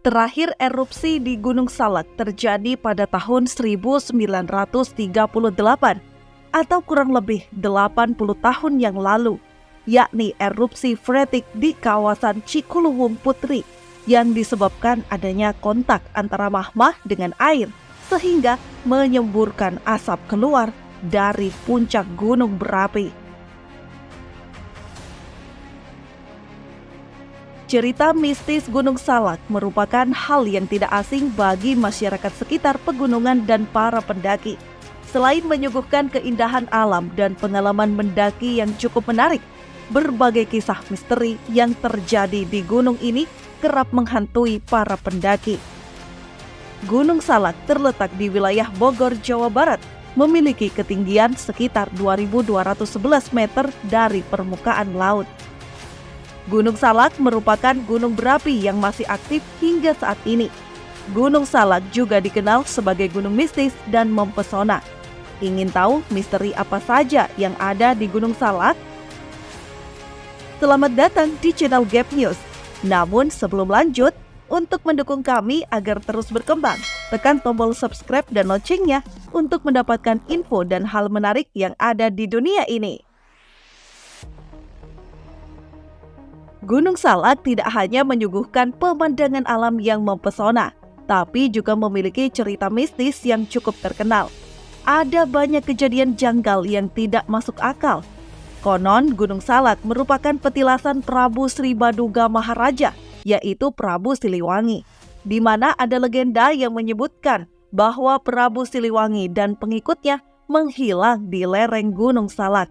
Terakhir erupsi di Gunung Salak terjadi pada tahun 1938 atau kurang lebih 80 tahun yang lalu, yakni erupsi freatik di kawasan Cikuluwung Putri yang disebabkan adanya kontak antara magma dengan air sehingga menyemburkan asap keluar dari puncak gunung berapi. Cerita mistis Gunung Salak merupakan hal yang tidak asing bagi masyarakat sekitar pegunungan dan para pendaki. Selain menyuguhkan keindahan alam dan pengalaman mendaki yang cukup menarik, berbagai kisah misteri yang terjadi di gunung ini kerap menghantui para pendaki. Gunung Salak terletak di wilayah Bogor, Jawa Barat, memiliki ketinggian sekitar 2.211 meter dari permukaan laut. Gunung Salak merupakan gunung berapi yang masih aktif hingga saat ini. Gunung Salak juga dikenal sebagai gunung mistis dan mempesona. Ingin tahu misteri apa saja yang ada di Gunung Salak? Selamat datang di channel Gap News. Namun sebelum lanjut, untuk mendukung kami agar terus berkembang, tekan tombol subscribe dan loncengnya untuk mendapatkan info dan hal menarik yang ada di dunia ini. Gunung Salak tidak hanya menyuguhkan pemandangan alam yang mempesona, tapi juga memiliki cerita mistis yang cukup terkenal. Ada banyak kejadian janggal yang tidak masuk akal. Konon, Gunung Salak merupakan petilasan Prabu Sri Baduga Maharaja, yaitu Prabu Siliwangi, di mana ada legenda yang menyebutkan bahwa Prabu Siliwangi dan pengikutnya menghilang di lereng Gunung Salak.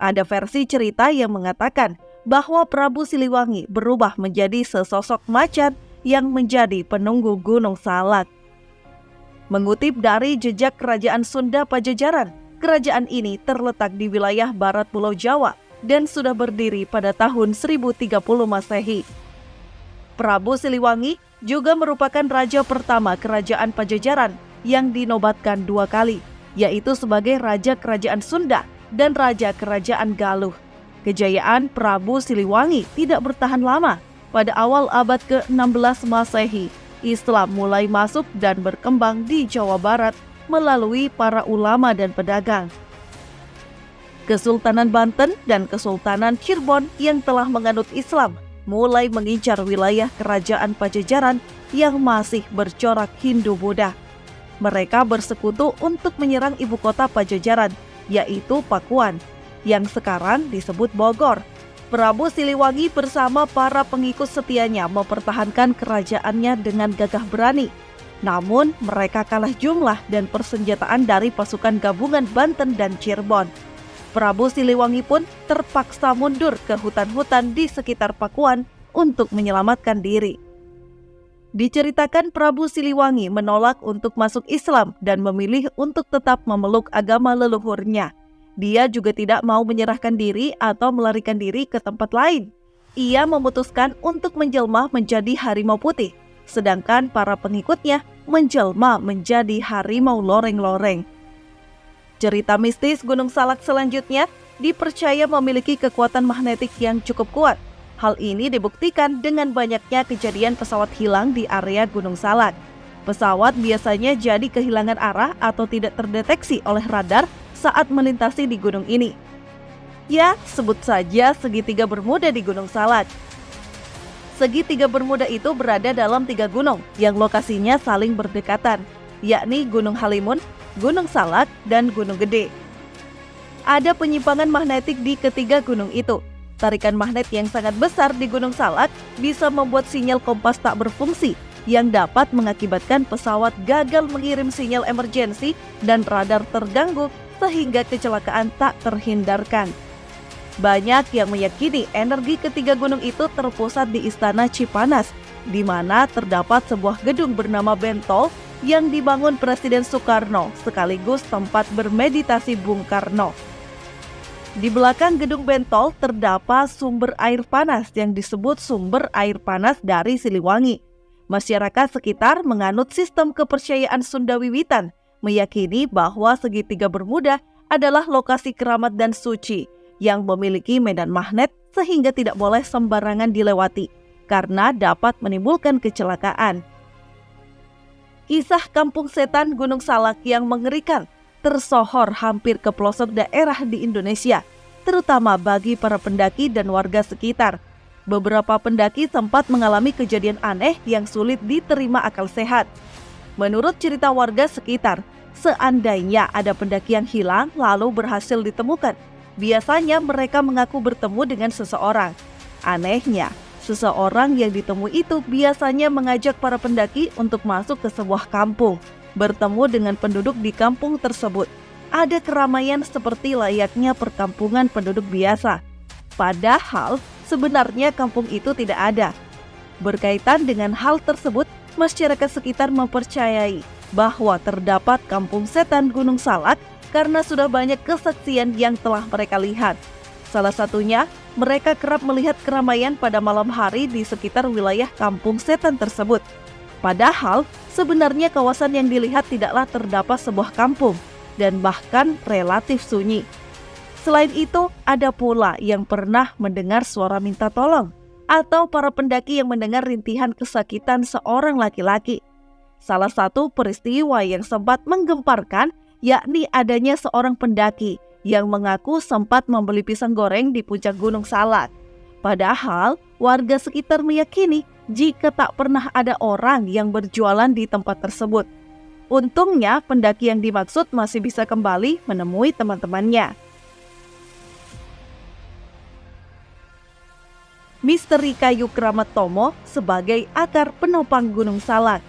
Ada versi cerita yang mengatakan bahwa Prabu Siliwangi berubah menjadi sesosok macan yang menjadi penunggu Gunung Salak. Mengutip dari jejak Kerajaan Sunda Pajajaran, kerajaan ini terletak di wilayah barat Pulau Jawa dan sudah berdiri pada tahun 1030 Masehi. Prabu Siliwangi juga merupakan raja pertama Kerajaan Pajajaran yang dinobatkan 2 kali, yaitu sebagai Raja Kerajaan Sunda dan Raja Kerajaan Galuh. Kejayaan Prabu Siliwangi tidak bertahan lama. Pada awal abad ke-16 Masehi, Islam mulai masuk dan berkembang di Jawa Barat melalui para ulama dan pedagang. Kesultanan Banten dan Kesultanan Cirebon yang telah menganut Islam mulai mengincar wilayah Kerajaan Pajajaran yang masih bercorak Hindu-Buddha. Mereka bersekutu untuk menyerang ibu kota Pajajaran, yaitu Pakuan, yang sekarang disebut Bogor. Prabu Siliwangi bersama para pengikut setianya mempertahankan kerajaannya dengan gagah berani. Namun mereka kalah jumlah dan persenjataan dari pasukan gabungan Banten dan Cirebon. Prabu Siliwangi pun terpaksa mundur ke hutan-hutan di sekitar Pakuan untuk menyelamatkan diri. Diceritakan Prabu Siliwangi menolak untuk masuk Islam dan memilih untuk tetap memeluk agama leluhurnya. Dia juga tidak mau menyerahkan diri atau melarikan diri ke tempat lain. Ia memutuskan untuk menjelma menjadi harimau putih, sedangkan para pengikutnya menjelma menjadi harimau loreng-loreng. Cerita mistis Gunung Salak selanjutnya dipercaya memiliki kekuatan magnetik yang cukup kuat. Hal ini dibuktikan dengan banyaknya kejadian pesawat hilang di area Gunung Salak. Pesawat biasanya jadi kehilangan arah atau tidak terdeteksi oleh radar saat melintasi di gunung ini. Ya, sebut saja segitiga Bermuda di Gunung Salak. Segitiga Bermuda itu berada dalam 3 gunung yang lokasinya saling berdekatan, yakni Gunung Halimun, Gunung Salak, dan Gunung Gede. Ada penyimpangan magnetik di ketiga gunung itu. Tarikan magnet yang sangat besar di Gunung Salak bisa membuat sinyal kompas tak berfungsi, yang dapat mengakibatkan pesawat gagal mengirim sinyal emergensi dan radar terganggu sehingga kecelakaan tak terhindarkan. Banyak yang meyakini energi ketiga gunung itu terpusat di Istana Cipanas, di mana terdapat sebuah gedung bernama Bentol yang dibangun Presiden Soekarno sekaligus tempat bermeditasi Bung Karno. Di belakang gedung Bentol terdapat sumber air panas yang disebut sumber air panas dari Siliwangi. Masyarakat sekitar menganut sistem kepercayaan Sunda Wiwitan, meyakini bahwa segitiga Bermuda adalah lokasi keramat dan suci yang memiliki medan magnet sehingga tidak boleh sembarangan dilewati. karena dapat menimbulkan kecelakaan. Kisah Kampung Setan Gunung Salak yang mengerikan tersohor hampir ke pelosok daerah di Indonesia, terutama bagi para pendaki dan warga sekitar. Beberapa pendaki sempat mengalami kejadian aneh yang sulit diterima akal sehat. Menurut cerita warga sekitar, seandainya ada pendaki yang hilang lalu berhasil ditemukan, biasanya mereka mengaku bertemu dengan seseorang. Anehnya, seseorang yang ditemui itu biasanya mengajak para pendaki untuk masuk ke sebuah kampung, bertemu dengan penduduk di kampung tersebut. Ada keramaian seperti layaknya perkampungan penduduk biasa. Padahal sebenarnya kampung itu tidak ada. Berkaitan dengan hal tersebut, masyarakat sekitar mempercayai bahwa terdapat Kampung Setan Gunung Salak karena sudah banyak kesaksian yang telah mereka lihat. Salah satunya, mereka kerap melihat keramaian pada malam hari di sekitar wilayah Kampung Setan tersebut. Padahal, sebenarnya kawasan yang dilihat tidaklah terdapat sebuah kampung dan bahkan relatif sunyi. Selain itu, ada pula yang pernah mendengar suara minta tolong atau para pendaki yang mendengar rintihan kesakitan seorang laki-laki. Salah satu peristiwa yang sempat menggemparkan yakni adanya seorang pendaki yang mengaku sempat membeli pisang goreng di puncak Gunung Salak. Padahal warga sekitar meyakini jika tak pernah ada orang yang berjualan di tempat tersebut. Untungnya pendaki yang dimaksud masih bisa kembali menemui teman-temannya. Misteri kayu keramat Tomo sebagai akar penopang Gunung Salak.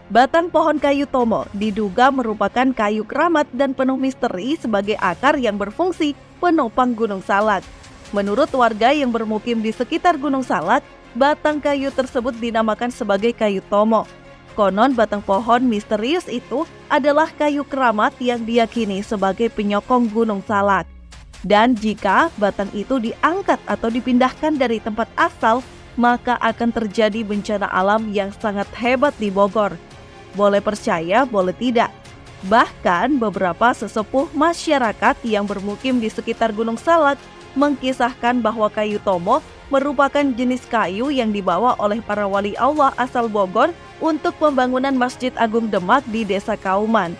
Batang pohon kayu Tomo diduga merupakan kayu keramat dan penuh misteri sebagai akar yang berfungsi penopang Gunung Salak. Menurut warga yang bermukim di sekitar Gunung Salak, batang kayu tersebut dinamakan sebagai kayu Tomo. Konon batang pohon misterius itu adalah kayu keramat yang diyakini sebagai penyokong Gunung Salak. Dan jika batang itu diangkat atau dipindahkan dari tempat asal, maka akan terjadi bencana alam yang sangat hebat di Bogor. Boleh percaya, boleh tidak. Bahkan beberapa sesepuh masyarakat yang bermukim di sekitar Gunung Salak mengkisahkan bahwa kayu Tomo merupakan jenis kayu yang dibawa oleh para wali Allah asal Bogor untuk pembangunan Masjid Agung Demak di Desa Kauman.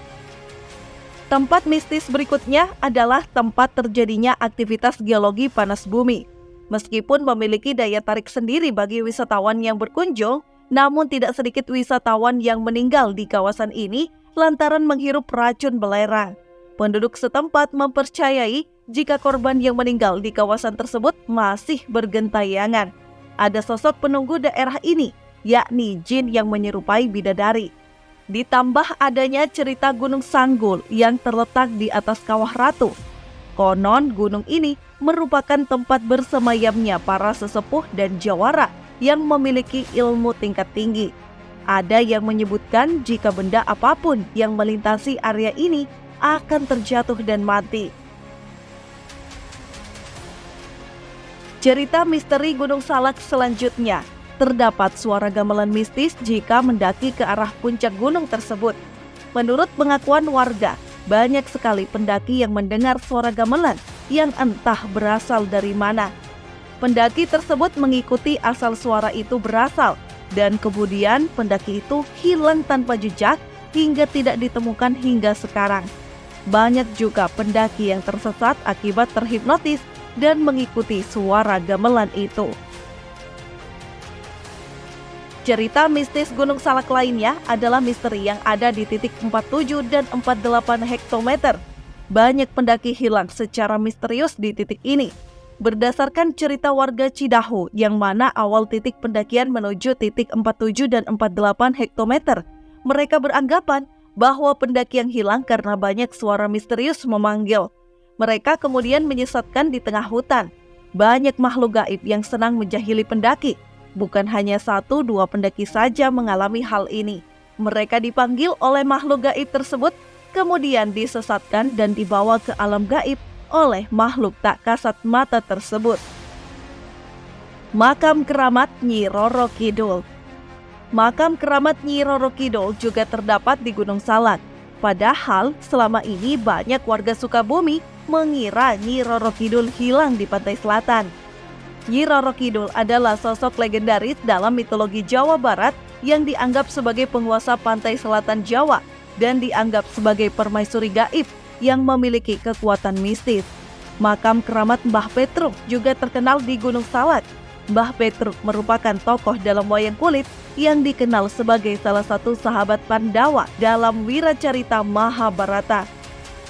Tempat mistis berikutnya adalah tempat terjadinya aktivitas geologi panas bumi. Meskipun memiliki daya tarik sendiri bagi wisatawan yang berkunjung, namun tidak sedikit wisatawan yang meninggal di kawasan ini lantaran menghirup racun belerang. Penduduk setempat mempercayai jika korban yang meninggal di kawasan tersebut masih bergentayangan. Ada sosok penunggu daerah ini, yakni jin yang menyerupai bidadari. Ditambah adanya cerita Gunung Sanggul yang terletak di atas Kawah Ratu. Konon gunung ini merupakan tempat bersemayamnya para sesepuh dan jawara yang memiliki ilmu tingkat tinggi. Ada yang menyebutkan jika benda apapun yang melintasi area ini akan terjatuh dan mati. Cerita misteri Gunung Salak selanjutnya. Terdapat suara gamelan mistis jika mendaki ke arah puncak gunung tersebut. Menurut pengakuan warga, banyak sekali pendaki yang mendengar suara gamelan yang entah berasal dari mana. Pendaki tersebut mengikuti asal suara itu berasal, dan kemudian pendaki itu hilang tanpa jejak hingga tidak ditemukan hingga sekarang. Banyak juga pendaki yang tersesat akibat terhipnotis dan mengikuti suara gamelan itu. Cerita mistis Gunung Salak lainnya adalah misteri yang ada di titik 47 dan 48 hektometer. Banyak pendaki hilang secara misterius di titik ini. Berdasarkan cerita warga Cidahu yang mana awal titik pendakian menuju titik 47 dan 48 hektometer, mereka beranggapan bahwa pendaki yang hilang karena banyak suara misterius memanggil. Mereka kemudian menyesatkan di tengah hutan. Banyak makhluk gaib yang senang menjahili pendaki. Bukan hanya 1-2 pendaki saja mengalami hal ini. Mereka dipanggil oleh makhluk gaib tersebut, kemudian disesatkan dan dibawa ke alam gaib oleh makhluk tak kasat mata tersebut. Makam keramat Nyi Roro Kidul. Makam keramat Nyi Roro Kidul juga terdapat di Gunung Salak. Padahal selama ini banyak warga Sukabumi mengira Nyi Roro Kidul hilang di pantai selatan. Nyi Roro Kidul adalah sosok legendaris dalam mitologi Jawa Barat yang dianggap sebagai penguasa pantai selatan Jawa dan dianggap sebagai permaisuri gaib yang memiliki kekuatan mistis. Makam keramat Mbah Petruk juga terkenal di Gunung Salak. Mbah Petruk merupakan tokoh dalam wayang kulit yang dikenal sebagai salah satu sahabat Pandawa dalam wiracarita Mahabharata.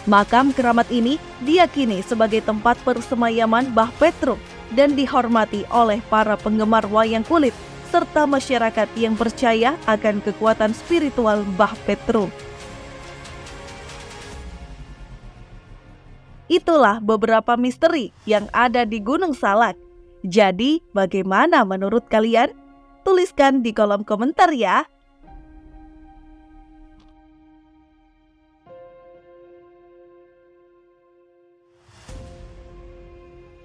Makam keramat ini diyakini sebagai tempat persemayaman Mbah Petruk dan dihormati oleh para penggemar wayang kulit serta masyarakat yang percaya akan kekuatan spiritual Mbah Petruk. Itulah beberapa misteri yang ada di Gunung Salak. Jadi, bagaimana menurut kalian? Tuliskan di kolom komentar ya.